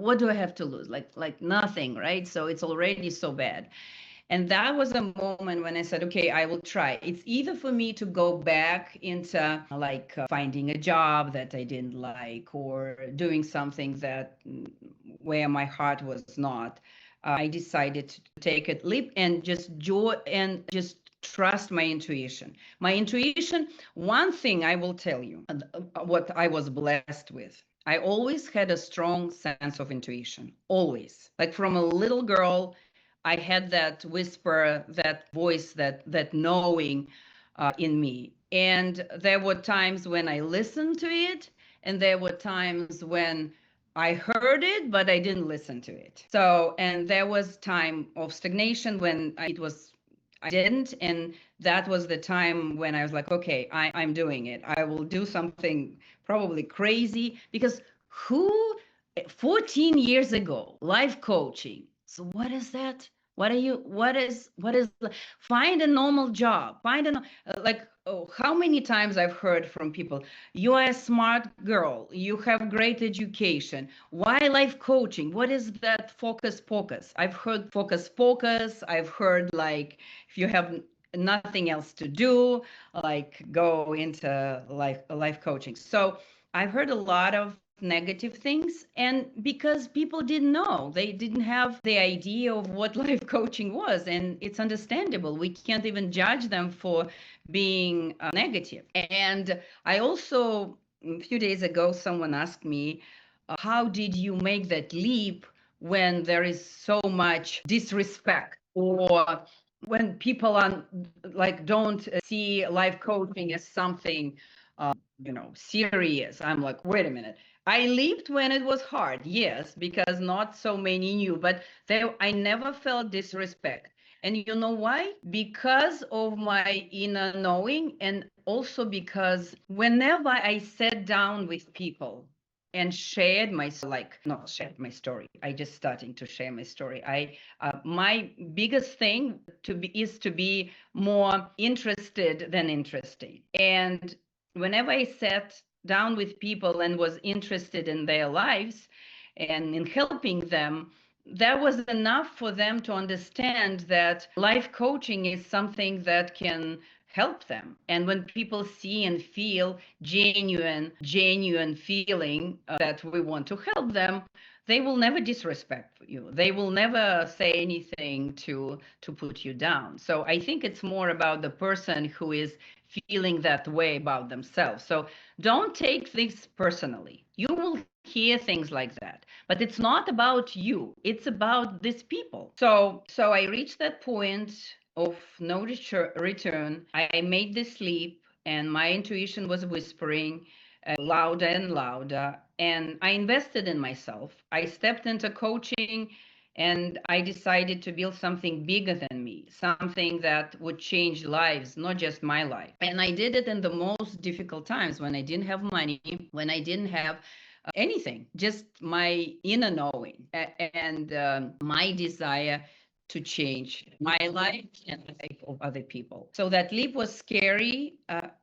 what do I have to lose? Like nothing, right? So it's already so bad. And that was a moment when I said, okay, I will try. It's either for me to go back into finding a job that I didn't like, or doing something that where my heart was not. I decided to take a leap and just just trust my intuition. My intuition, one thing I will tell you, what I was blessed with. I always had a strong sense of intuition, always. Like from a little girl, I had that whisper, that voice, that knowing in me. And there were times when I listened to it, and there were times when I heard it, but I didn't listen to it. So, and there was time of stagnation when I didn't. And that was the time when I was like, okay, I'm doing it. I will do something probably crazy, because who 14 years ago, life coaching. So what is that? What is find a normal job, how many times I've heard from people, you are a smart girl, you have great education, why life coaching? What is that focus? I've heard focus. I've heard, like, if you have nothing else to do, like, go into life coaching. So I've heard a lot of negative things, and because people didn't know, they didn't have the idea of what life coaching was, and it's understandable. We can't even judge them for being negative. And I also, a few days ago, someone asked me, how did you make that leap when there is so much disrespect, or when people are like don't see life coaching as something serious? I'm like, wait a minute. I leaped when it was hard, yes, because not so many knew, but I never felt disrespect. And you know why? Because of my inner knowing, and also because whenever I sat down with people and shared my, like, not shared my story, I just starting to share my story. My biggest thing is to be more interested than interesting. And whenever I sat down with people and was interested in their lives and in helping them, that was enough for them to understand that life coaching is something that can help them. And when people see and feel genuine feeling that we want to help them, they will never disrespect you. They will never say anything to put you down. So I think it's more about the person who is feeling that way about themselves. So don't take things personally. You will hear things like that, but it's not about you. It's about these people. So I reached that point of no return. I made this leap, and my intuition was whispering louder and louder. And I invested in myself. I stepped into coaching, and I decided to build something bigger than me, something that would change lives, not just my life. And I did it in the most difficult times, when I didn't have money, when I didn't have anything, just my inner knowing and my desire to change my life and the life of other people. So that leap was scary,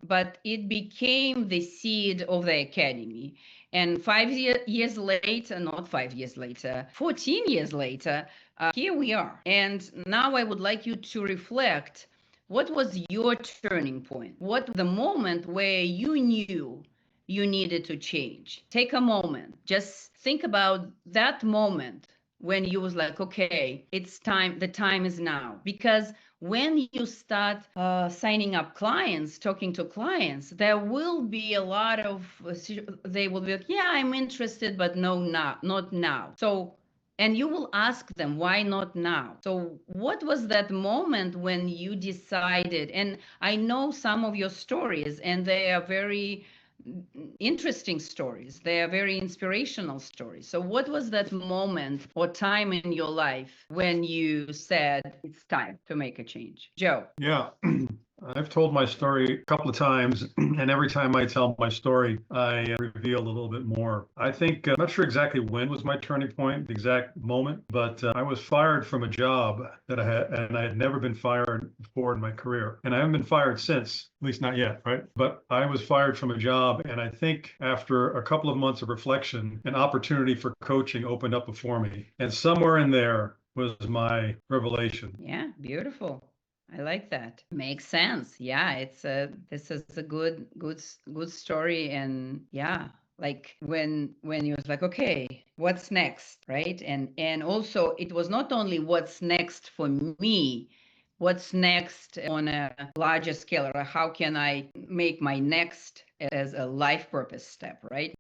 but it became the seed of the academy. And 5 years later, not 5 years later, 14 years later, here we are. And now I would like you to reflect, what was your turning point? What the moment where you knew you needed to change? Take a moment. Just think about that moment when you was like, okay, it's time. The time is now. Because when you start signing up clients, talking to clients, there will be a lot of, they will be like, yeah, I'm interested, but no, not now. So, and you will ask them, why not now? So what was that moment when you decided? And I know some of your stories, and they are very interesting stories. They are very inspirational stories. So what was that moment or time in your life when you said it's time to make a change? Joe. Yeah. I've told my story a couple of times, and every time I tell my story, I reveal a little bit more. I think, I'm not sure exactly when was my turning point, the exact moment, but I was fired from a job that I had, and I had never been fired before in my career. And I haven't been fired since, at least not yet, right? But I was fired from a job, and I think after a couple of months of reflection, an opportunity for coaching opened up before me. And somewhere in there was my revelation. Yeah, beautiful. I like that. Makes sense. Yeah, this is a good story. And yeah, like when you was like, okay, what's next, right? And also it was not only what's next for me, what's next on a larger scale, or how can I make my next as a life purpose step, right?